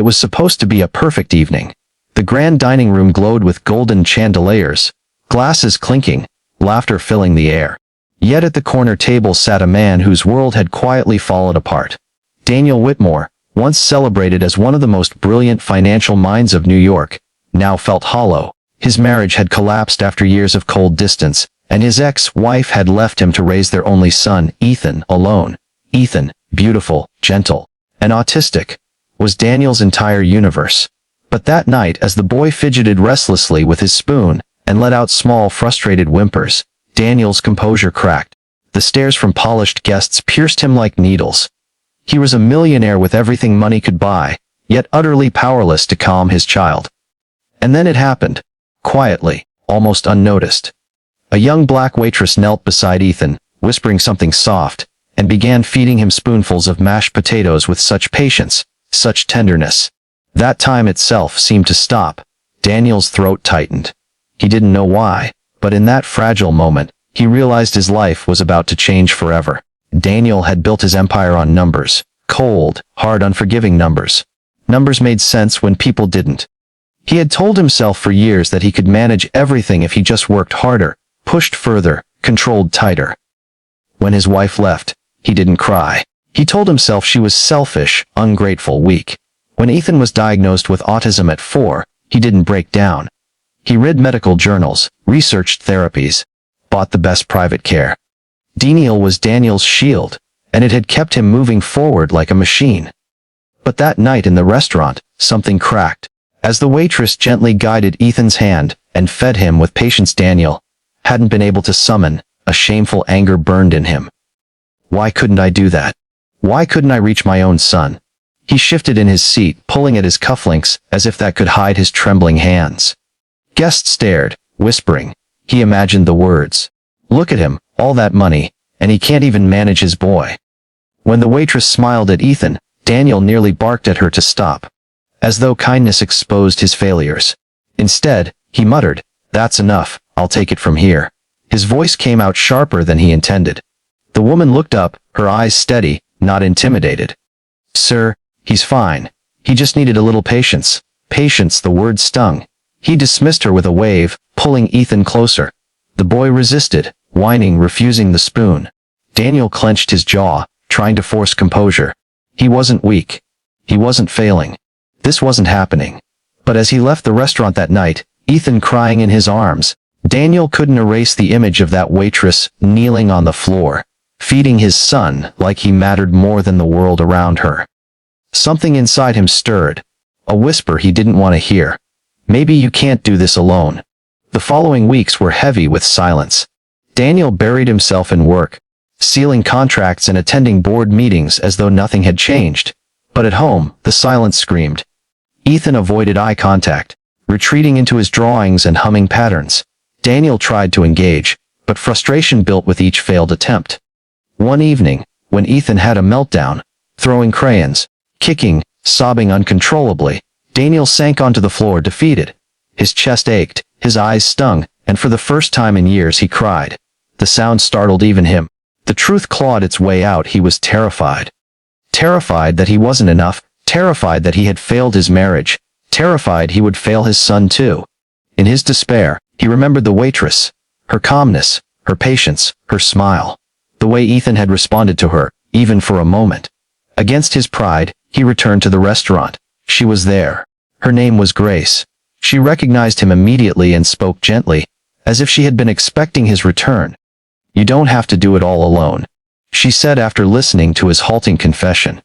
was supposed to be a perfect evening. The grand dining room glowed with golden chandeliers, glasses clinking, laughter filling the air. Yet at the corner table sat a man whose world had quietly fallen apart. Daniel Whitmore, once celebrated as one of the most brilliant financial minds of New York, now felt hollow. His marriage had collapsed after years of cold distance, and his ex-wife had left him to raise their only son, Ethan, alone. Ethan, beautiful, gentle, and autistic, was Daniel's entire universe. But that night, as the boy fidgeted restlessly with his spoon and let out small, frustrated whimpers, Daniel's composure cracked. The stares from polished guests pierced him like needles. He was a millionaire with everything money could buy, yet utterly powerless to calm his child. And then it happened. Quietly, almost unnoticed. A young black waitress knelt beside Ethan, whispering something soft, and began feeding him spoonfuls of mashed potatoes with such patience, such tenderness. That time itself seemed to stop. Daniel's throat tightened. He didn't know why, but in that fragile moment, he realized his life was about to change forever. Daniel had built his empire on numbers. Cold, hard, unforgiving numbers. Numbers made sense when people didn't. He had told himself for years that he could manage everything if he just worked harder, pushed further, controlled tighter. When his wife left, he didn't cry. He told himself she was selfish, ungrateful, weak. When Ethan was diagnosed with autism at 4, he didn't break down. He read medical journals, researched therapies, bought the best private care. Daniel was Daniel's shield, and it had kept him moving forward like a machine. But that night in the restaurant, something cracked. As the waitress gently guided Ethan's hand and fed him with patience, Daniel hadn't been able to summon. A shameful anger burned in him. Why couldn't I do that? Why couldn't I reach my own son? He shifted in his seat, pulling at his cufflinks as if that could hide his trembling hands. Guests stared, whispering. He imagined the words. Look at him, all that money, and he can't even manage his boy. When the waitress smiled at Ethan, Daniel nearly barked at her to stop, as though kindness exposed his failures. Instead, he muttered, "That's enough, I'll take it from here." His voice came out sharper than he intended. The woman looked up, her eyes steady, not intimidated. "Sir, he's fine. He just needed a little patience." Patience, the word stung. He dismissed her with a wave, pulling Ethan closer. The boy resisted, whining, refusing the spoon. Daniel clenched his jaw, trying to force composure. He wasn't weak. He wasn't failing. This wasn't happening. But as he left the restaurant that night, Ethan crying in his arms, Daniel couldn't erase the image of that waitress kneeling on the floor, feeding his son like he mattered more than the world around her. Something inside him stirred. A whisper he didn't want to hear. Maybe you can't do this alone. The following weeks were heavy with silence. Daniel buried himself in work, sealing contracts and attending board meetings as though nothing had changed. But at home, the silence screamed. Ethan avoided eye contact, retreating into his drawings and humming patterns. Daniel tried to engage, but frustration built with each failed attempt. One evening, when Ethan had a meltdown, throwing crayons, kicking, sobbing uncontrollably, Daniel sank onto the floor defeated. His chest ached, his eyes stung, and for the first time in years he cried. The sound startled even him. The truth clawed its way out. He was terrified. Terrified that he wasn't enough, terrified that he had failed his marriage, terrified he would fail his son too. In his despair, he remembered the waitress, her calmness, her patience, her smile. The way Ethan had responded to her, even for a moment. Against his pride, he returned to the restaurant. She was there. Her name was Grace. She recognized him immediately and spoke gently, as if she had been expecting his return. "You don't have to do it all alone," she said after listening to his halting confession.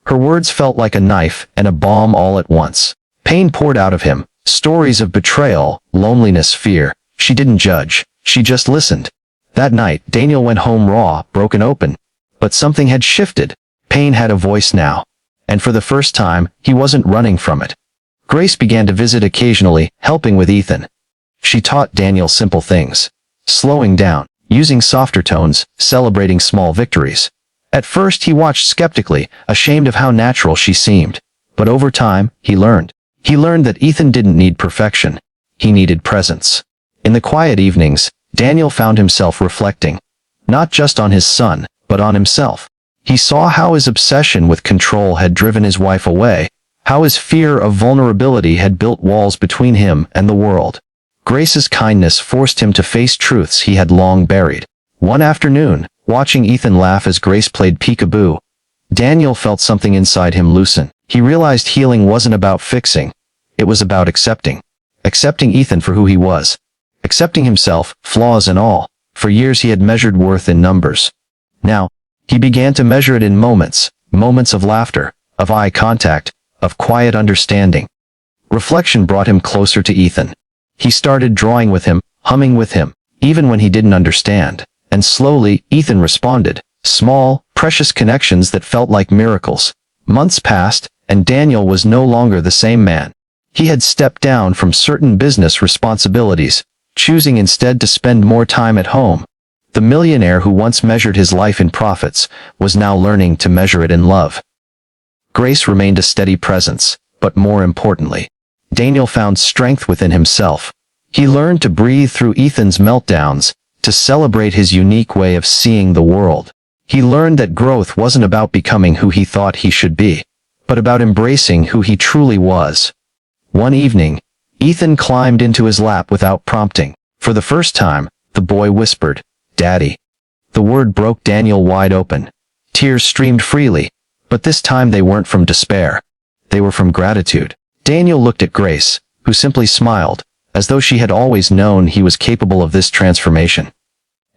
Her words felt like a knife and a balm all at once. Pain poured out of him, stories of betrayal, loneliness, fear. She didn't judge, she just listened. That night, Daniel went home raw, broken open. But something had shifted. Pain had a voice now. And for the first time, he wasn't running from it. Grace began to visit occasionally, helping with Ethan. She taught Daniel simple things. Slowing down, using softer tones, celebrating small victories. At first he watched skeptically, ashamed of how natural she seemed. But over time, he learned. He learned that Ethan didn't need perfection. He needed presence. In the quiet evenings, Daniel found himself reflecting. Not just on his son, but on himself. He saw how his obsession with control had driven his wife away, How his fear of vulnerability had built walls between him and the world. Grace's kindness forced him to face truths he had long buried. One afternoon, watching Ethan laugh as Grace played peekaboo, Daniel felt something inside him loosen. He realized healing wasn't about fixing. It was about accepting. Accepting Ethan for who he was. Accepting himself, flaws and all. For years he had measured worth in numbers. Now, he began to measure it in moments. Moments of laughter, of eye contact, of quiet understanding. Reflection brought him closer to Ethan. He started drawing with him, humming with him, even when he didn't understand. And slowly, Ethan responded. Small, precious connections that felt like miracles. Months passed, and Daniel was no longer the same man. He had stepped down from certain business responsibilities, choosing instead to spend more time at home. The millionaire who once measured his life in profits was now learning to measure it in love. Grace remained a steady presence, but more importantly, Daniel found strength within himself. He learned to breathe through Ethan's meltdowns, to celebrate his unique way of seeing the world. He learned that growth wasn't about becoming who he thought he should be, but about embracing who he truly was. One evening, Ethan climbed into his lap without prompting. For the first time, the boy whispered, "Daddy." The word broke Daniel wide open. Tears streamed freely, but this time they weren't from despair. They were from gratitude. Daniel looked at Grace, who simply smiled, as though she had always known he was capable of this transformation.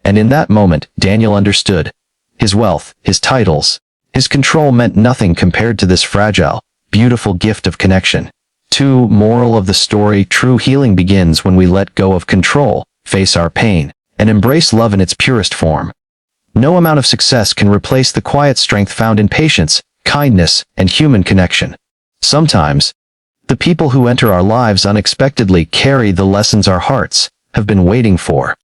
And in that moment, Daniel understood. His wealth, his titles, his control meant nothing compared to this fragile, beautiful gift of connection. Moral of the story: true healing begins when we let go of control, face our pain, and embrace love in its purest form. No amount of success can replace the quiet strength found in patience, kindness, and human connection. Sometimes, the people who enter our lives unexpectedly carry the lessons our hearts have been waiting for.